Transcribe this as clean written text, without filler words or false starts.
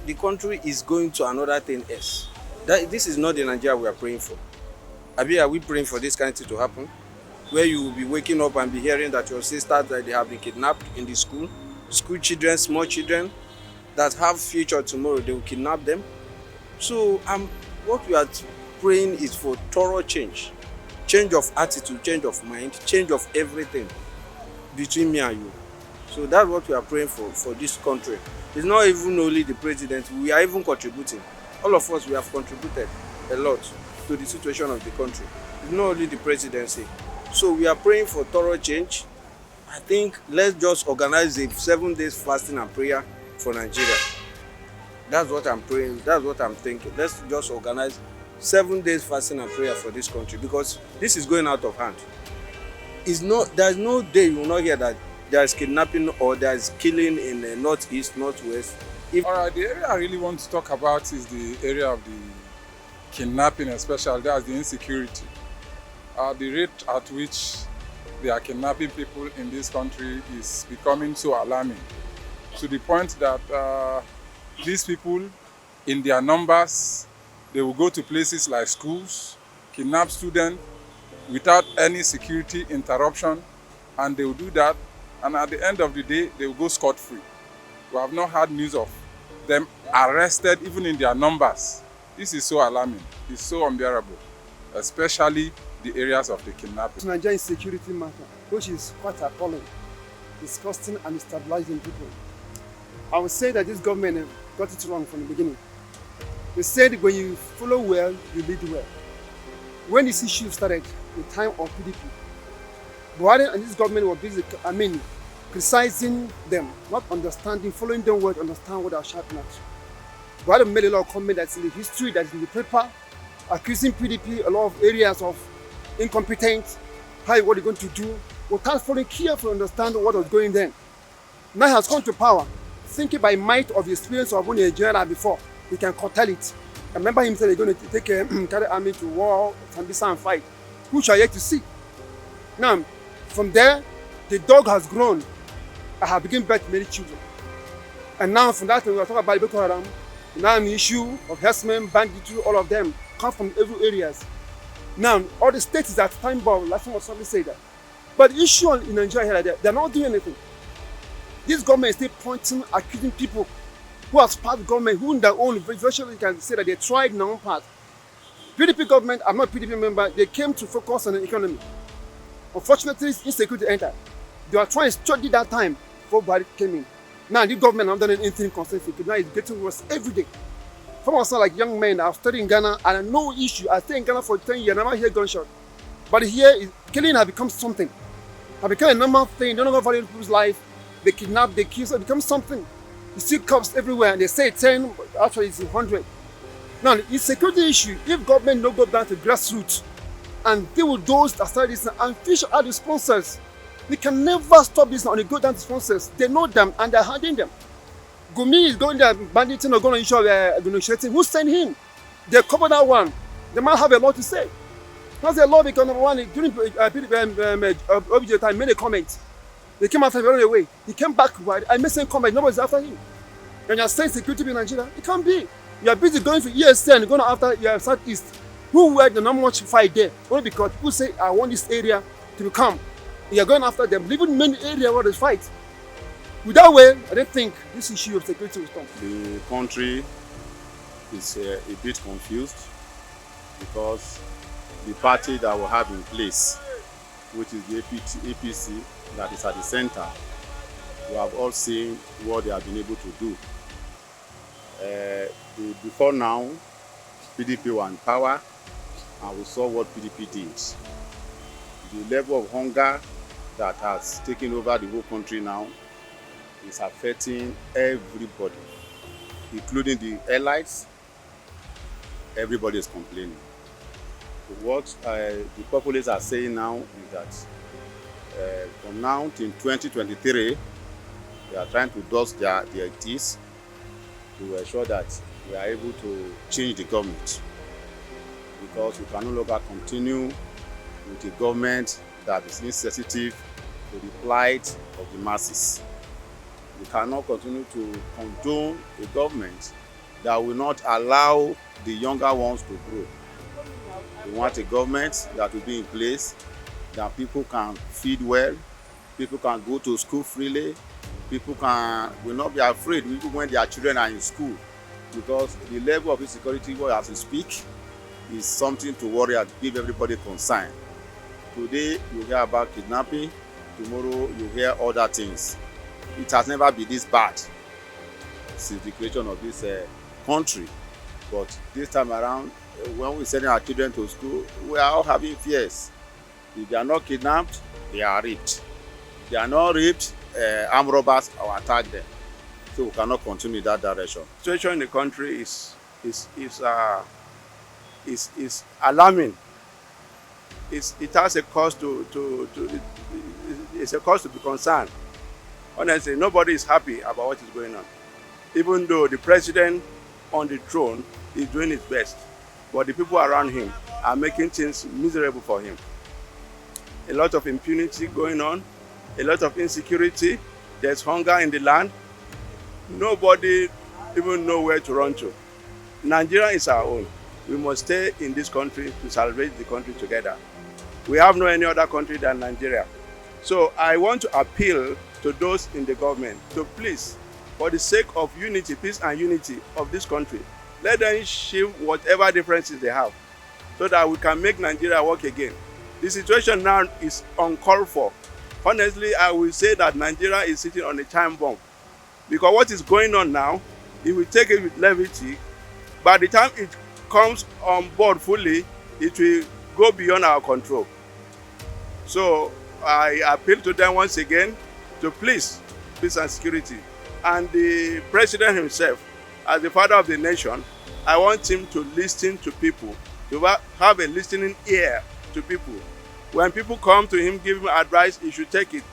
the country is going to another thing else. This is not the Nigeria we are praying for. Abi, are we praying for this kind of thing to happen? Where you will be waking up and be hearing that your sisters that they have been kidnapped in the school children, small children that have future tomorrow, they will kidnap them. So what we are praying is for thorough change of attitude, change of mind, change of everything between me and you. So that's what we are praying for this country. It's not even only the president, we are even contributing. All of us, we have contributed a lot to the situation of the country. It's not only the presidency. So we are praying for thorough change. I think let's just organize a 7 days fasting and prayer for Nigeria. That's what I'm praying. That's what I'm thinking. Let's just organize 7 days fasting and prayer for this country, because this is going out of hand. There's no day you will not hear that there is kidnapping or there is killing in the northeast, northwest. All right, the area I really want to talk about is the area of the kidnapping, especially that's the insecurity. The rate at which they are kidnapping people in this country is becoming so alarming, to the point that these people, in their numbers, they will go to places like schools, kidnap students without any security interruption, and they will do that, and at the end of the day, they will go scot-free. We have not had news of them arrested, even in their numbers. This is so alarming. It's so unbearable, especially the areas of the kidnapping. Nigerian security matter, which is quite appalling, disgusting and destabilizing people. I would say that this government got it wrong from the beginning. They said when you follow well, you lead well. When this issue started, the time of PDP, Buhari and this government were busy, criticizing them, not understanding, following them well to understand what they are shouting at. Buhari made a lot of comments that's in the history, that's in the paper, accusing PDP a lot of areas of incompetence, what they're going to do, without following carefully understand what was going then. Now he has come to power, thinking by might of the experience of running Nigeria before, he can curtail it. I remember him saying they're going to take carry army to war, Sambisa and fight, which are yet to see. Now, from there, the dog has grown. I have begun birth many children. And now from that, we are talking about Boko Haram. Now the issue of herdsmen, banditry, all of them come from every areas. Now, all the states are time bomb, last time somebody said that. But the issue in Nigeria here, they're not doing anything. This government is still pointing, accusing people who have sparked government, who in their own virtually can say that they tried in their own part. PDP government, I'm not a PDP member, they came to focus on the economy. Unfortunately, insecurity entered. They were trying to study that time before Buhari came in. Now, the government has not done anything concerning security. Now it's getting worse every day. Some of us are like young men that have studied in Ghana and I no issue. I stay in Ghana for 10 years and I never hear gunshot. But here, killing has become something. Has become a normal thing. They don't know value people's life. They kidnap, they kill, so it becomes something. You see cops everywhere and they say 10, actually it's 100. Now, the security issue, if government no go down to grassroots and deal with those that started this and fish out the sponsors, they can never stop this on the go down to sponsors. They know them and they're hiding them. Gumi is going there, banditing or going to issue negotiating. Who sent him? They cover that one. They might have a lot to say. That's a law because number one, during OBJ time, made a comment. They came after him right away. He came back, right? I made same comment. Nobody's after him. And you're saying security in Nigeria? It can't be. You're busy going for ESN and going after your Southeast. Who were the not much fight there? Only because people say, I want this area to become. You're going after them, leaving many areas where they fight. With that way, I don't think this issue of security will stop. The country is a bit confused because the party that we have in place, which is the APC, that is at the center, we have all seen what they have been able to do. Before now, PDP were in power, and we saw what PDP did. The level of hunger that has taken over the whole country now is affecting everybody, including the allies. Everybody is complaining. What the populists are saying now is that from now till 2023, they are trying to dust their teeth to ensure that we are able to change the government, because we can no longer continue with a government that is insensitive to the plight of the masses. We cannot continue to condone a government that will not allow the younger ones to grow. We want a government that will be in place, that people can feed well, people can go to school freely, people will not be afraid even when their children are in school, because the level of insecurity as we speak is something to worry and give everybody concern. Today you hear about kidnapping, tomorrow you hear other things. It has never been this bad since the creation of this country. But this time around, when we send our children to school, we are all having fears. If they are not kidnapped, they are raped. If they are not raped, armed robbers will attack them. So we cannot continue in that direction. The situation in the country is alarming. It has a cause it's a cause to be concerned. Honestly, nobody is happy about what is going on. Even though the president on the throne is doing his best, but the people around him are making things miserable for him. A lot of impunity going on, a lot of insecurity, there's hunger in the land. Nobody even know where to run to. Nigeria is our own. We must stay in this country to salvage the country together. We have no any other country than Nigeria. So I want to appeal to those in the government to please, for the sake of unity, peace and unity of this country, let them shift whatever differences they have so that we can make Nigeria work again. The situation now is uncalled for. Honestly, I will say that Nigeria is sitting on a time bomb, because what is going on now, if we take it with levity, by the time it comes on board fully, it will go beyond our control. So I appeal to them once again to please, peace and security. And the president himself, as the father of the nation, I want him to listen to people, to have a listening ear to people. When people come to him, give him advice, he should take it.